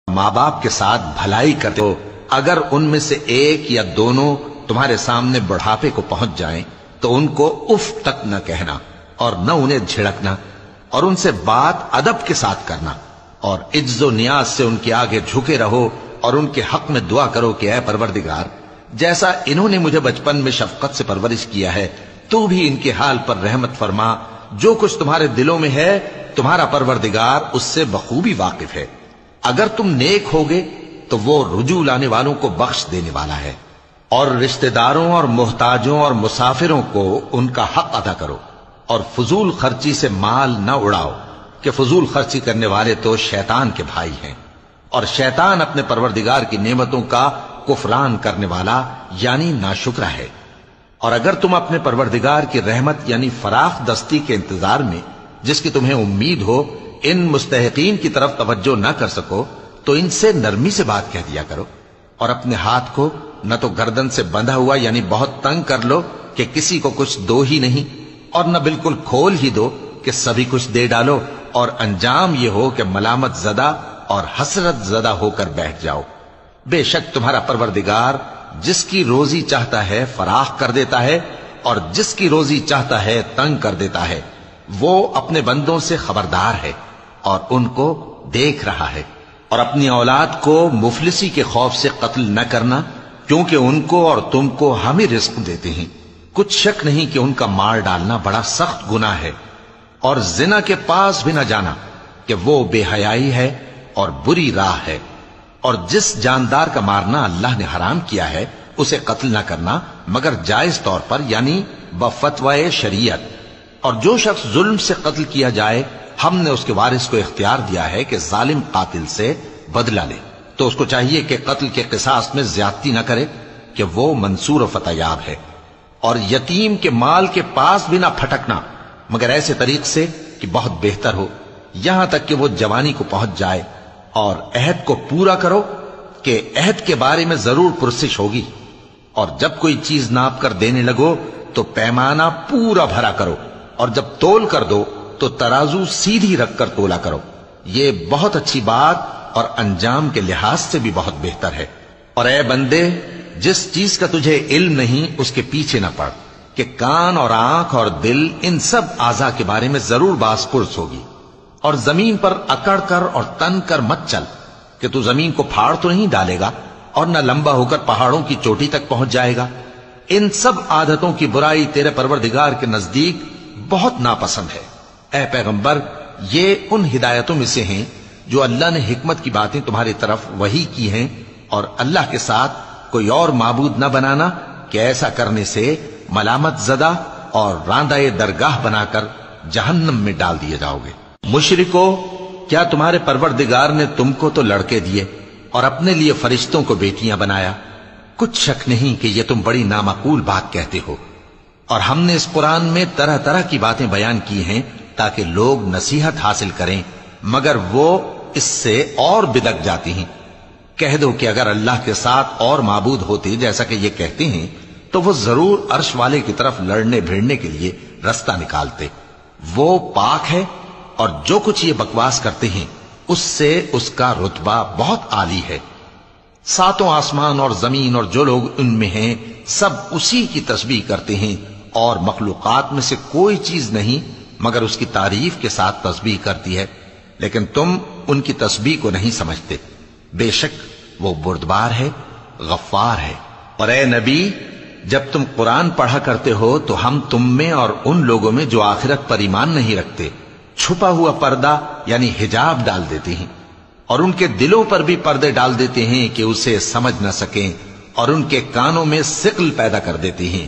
ماں باپ کے ساتھ بھلائی کرتے ہو، اگر ان میں سے ایک یا دونوں تمہارے سامنے بڑھاپے کو پہنچ جائیں تو ان کو اف تک نہ کہنا اور نہ انہیں جھڑکنا، اور ان سے بات ادب کے ساتھ کرنا، اور عجز و نیاز سے ان کے آگے جھکے رہو اور ان کے حق میں دعا کرو کہ اے پروردگار، جیسا انہوں نے مجھے بچپن میں شفقت سے پرورش کیا ہے تو بھی ان کے حال پر رحمت فرما، جو کچھ تمہارے دلوں میں ہے تمہارا پروردگار اس سے بخوبی واقف ہے، اگر تم نیک ہوگے تو وہ رجوع لانے والوں کو بخش دینے والا ہے، اور رشتہ داروں اور محتاجوں اور مسافروں کو ان کا حق ادا کرو، اور فضول خرچی سے مال نہ اڑاؤ کہ فضول خرچی کرنے والے تو شیطان کے بھائی ہیں، اور شیطان اپنے پروردگار کی نعمتوں کا کفران کرنے والا یعنی ناشکرا ہے۔ اور اگر تم اپنے پروردگار کی رحمت یعنی فراخ دستی کے انتظار میں جس کی تمہیں امید ہو ان مستحقین کی طرف توجہ نہ کر سکو تو ان سے نرمی سے بات کہہ دیا کرو، اور اپنے ہاتھ کو نہ تو گردن سے بندھا ہوا یعنی بہت تنگ کر لو کہ کسی کو کچھ دو ہی نہیں، اور نہ بالکل کھول ہی دو کہ سبھی کچھ دے ڈالو، اور انجام یہ ہو کہ ملامت زدہ اور حسرت زدہ ہو کر بیٹھ جاؤ۔ بے شک تمہارا پروردگار جس کی روزی چاہتا ہے فراخ کر دیتا ہے، اور جس کی روزی چاہتا ہے تنگ کر دیتا ہے، وہ اپنے بندوں سے خبردار ہے اور ان کو دیکھ رہا ہے۔ اور اپنی اولاد کو مفلسی کے خوف سے قتل نہ کرنا، کیونکہ ان کو اور تم کو ہم ہی رزق دیتے ہیں، کچھ شک نہیں کہ ان کا مار ڈالنا بڑا سخت گناہ ہے، اور زنا کے پاس بھی نہ جانا کہ وہ بے حیائی ہے اور بری راہ ہے، اور جس جاندار کا مارنا اللہ نے حرام کیا ہے اسے قتل نہ کرنا مگر جائز طور پر یعنی بفتوائے شریعت، اور جو شخص ظلم سے قتل کیا جائے ہم نے اس کے وارث کو اختیار دیا ہے کہ ظالم قاتل سے بدلہ لے، تو اس کو چاہیے کہ قتل کے قصاص میں زیادتی نہ کرے کہ وہ منصور و فتح یاب ہے، اور یتیم کے مال کے پاس بھی نہ پھٹکنا مگر ایسے طریق سے کہ بہت بہتر ہو، یہاں تک کہ وہ جوانی کو پہنچ جائے، اور عہد کو پورا کرو کہ عہد کے بارے میں ضرور پرسش ہوگی، اور جب کوئی چیز ناپ کر دینے لگو تو پیمانہ پورا بھرا کرو، اور جب تول کر دو تو ترازو سیدھی رکھ کر تولا کرو، یہ بہت اچھی بات اور انجام کے لحاظ سے بھی بہت بہتر ہے۔ اور اے بندے، جس چیز کا تجھے علم نہیں اس کے پیچھے نہ پڑ کہ کان اور آنکھ اور دل ان سب اعضاء کے بارے میں ضرور باز پرس ہوگی، اور زمین پر اکڑ کر اور تن کر مت چل کہ تو زمین کو پھاڑ تو نہیں ڈالے گا اور نہ لمبا ہو کر پہاڑوں کی چوٹی تک پہنچ جائے گا، ان سب عادتوں کی برائی تیرے پروردگار کے نزدیک بہت ناپسند ہے۔ اے پیغمبر، یہ ان ہدایتوں میں سے ہیں جو اللہ نے حکمت کی باتیں تمہاری طرف وحی کی ہیں، اور اللہ کے ساتھ کوئی اور معبود نہ بنانا کہ ایسا کرنے سے ملامت زدہ اور راندہ درگاہ بنا کر جہنم میں ڈال دیے جاؤ گے۔ مشرکو، کیا تمہارے پروردگار نے تم کو تو لڑکے دیے اور اپنے لیے فرشتوں کو بیٹیاں بنایا؟ کچھ شک نہیں کہ یہ تم بڑی نامعقول بات کہتے ہو، اور ہم نے اس قرآن میں طرح طرح کی باتیں بیان کی ہیں تاکہ لوگ نصیحت حاصل کریں، مگر وہ اس سے اور بدک جاتی ہیں۔ کہہ دو کہ اگر اللہ کے ساتھ اور معبود ہوتے جیسا کہ یہ کہتے ہیں تو وہ ضرور عرش والے کی طرف لڑنے بھیڑنے کے لیے رستہ نکالتے، وہ پاک ہے، اور جو کچھ یہ بکواس کرتے ہیں اس سے اس کا رتبہ بہت عالی ہے۔ ساتوں آسمان اور زمین اور جو لوگ ان میں ہیں سب اسی کی تسبیح کرتے ہیں، اور مخلوقات میں سے کوئی چیز نہیں مگر اس کی تعریف کے ساتھ تسبیح کرتی ہے، لیکن تم ان کی تسبیح کو نہیں سمجھتے، بے شک وہ بردبار ہے، غفار ہے۔ اور اے نبی، جب تم قرآن پڑھا کرتے ہو تو ہم تم میں اور ان لوگوں میں جو آخرت پر ایمان نہیں رکھتے چھپا ہوا پردہ یعنی حجاب ڈال دیتے ہیں، اور ان کے دلوں پر بھی پردے ڈال دیتے ہیں کہ اسے سمجھ نہ سکیں، اور ان کے کانوں میں ثقل پیدا کر دیتے ہیں۔